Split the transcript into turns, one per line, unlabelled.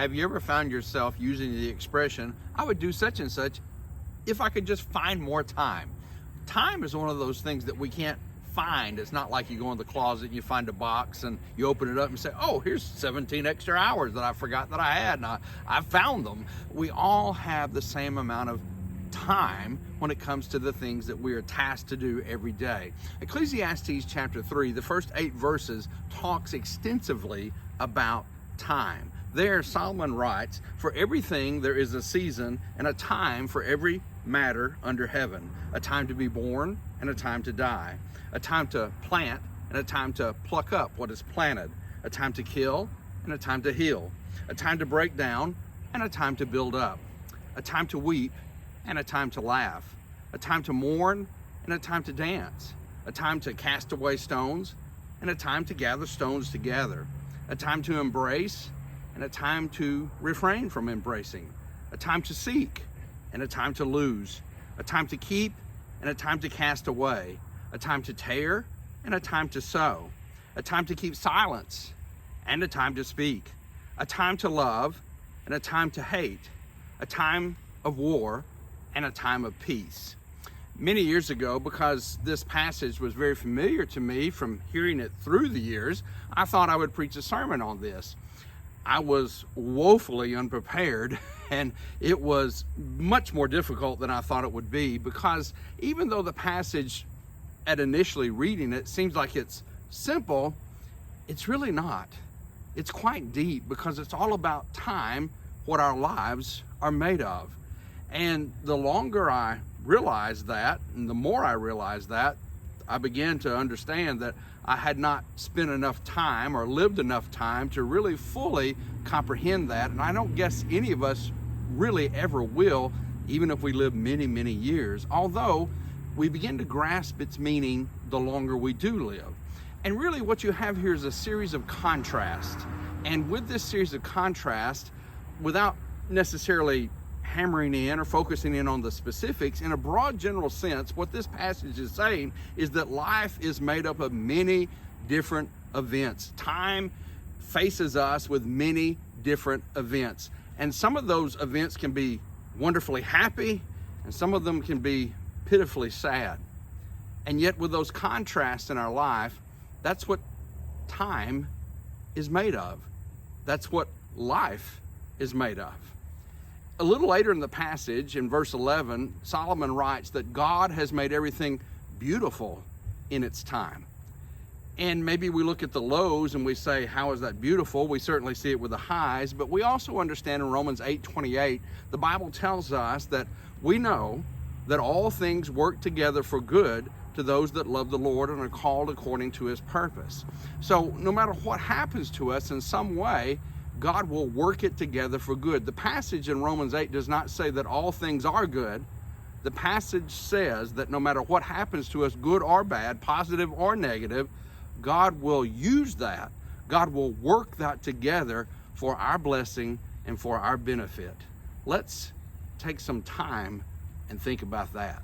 Have you ever found yourself using the expression, I would do such and such if I could just find more time? Time is one of those things that we can't find. It's not like you go in the closet and you find a box and you open it up and say, oh, here's 17 extra hours that I forgot that I had, and I found them. We all have the same amount of time when it comes to the things that we are tasked to do every day. Ecclesiastes chapter 3, the first 8 verses, talks extensively about time. There, Solomon writes, for everything there is a season and a time for every matter under heaven, a time to be born and a time to die, a time to plant and a time to pluck up what is planted, a time to kill and a time to heal, a time to break down and a time to build up, a time to weep and a time to laugh, a time to mourn and a time to dance, a time to cast away stones and a time to gather stones together, a time to embrace and a time to refrain from embracing, a time to seek and a time to lose, a time to keep and a time to cast away, a time to tear and a time to sow, a time to keep silence and a time to speak, a time to love and a time to hate, a time of war and a time of peace. Many years ago, because this passage was very familiar to me from hearing it through the years, I thought I would preach a sermon on this. I was woefully unprepared, and it was much more difficult than I thought it would be, because even though the passage at initially reading it seems like it's simple, it's really not. It's quite deep, because it's all about time, what our lives are made of. And the longer I realized that, and the more I realized that, I began to understand that I had not spent enough time or lived enough time to really fully comprehend that. And I don't guess any of us really ever will, even if we live many, many years, although we begin to grasp its meaning the longer we do live. And really what you have here is a series of contrasts. And with this series of contrasts, without necessarily hammering in or focusing in on the specifics, in a broad general sense, what this passage is saying is that life is made up of many different events. Time faces us with many different events. And some of those events can be wonderfully happy, and some of them can be pitifully sad. And yet with those contrasts in our life, that's what time is made of. That's what life is made of. A little later in the passage, in verse 11, Solomon writes that God has made everything beautiful in its time. And maybe we look at the lows and we say, how is that beautiful? We certainly see it with the highs, but we also understand in Romans 8:28, the Bible tells us that we know that all things work together for good to those that love the Lord and are called according to his purpose. So no matter what happens to us, in some way, God will work it together for good. The passage in Romans 8 does not say that all things are good. The passage says that no matter what happens to us, good or bad, positive or negative, God will use that. God will work that together for our blessing and for our benefit. Let's take some time and think about that.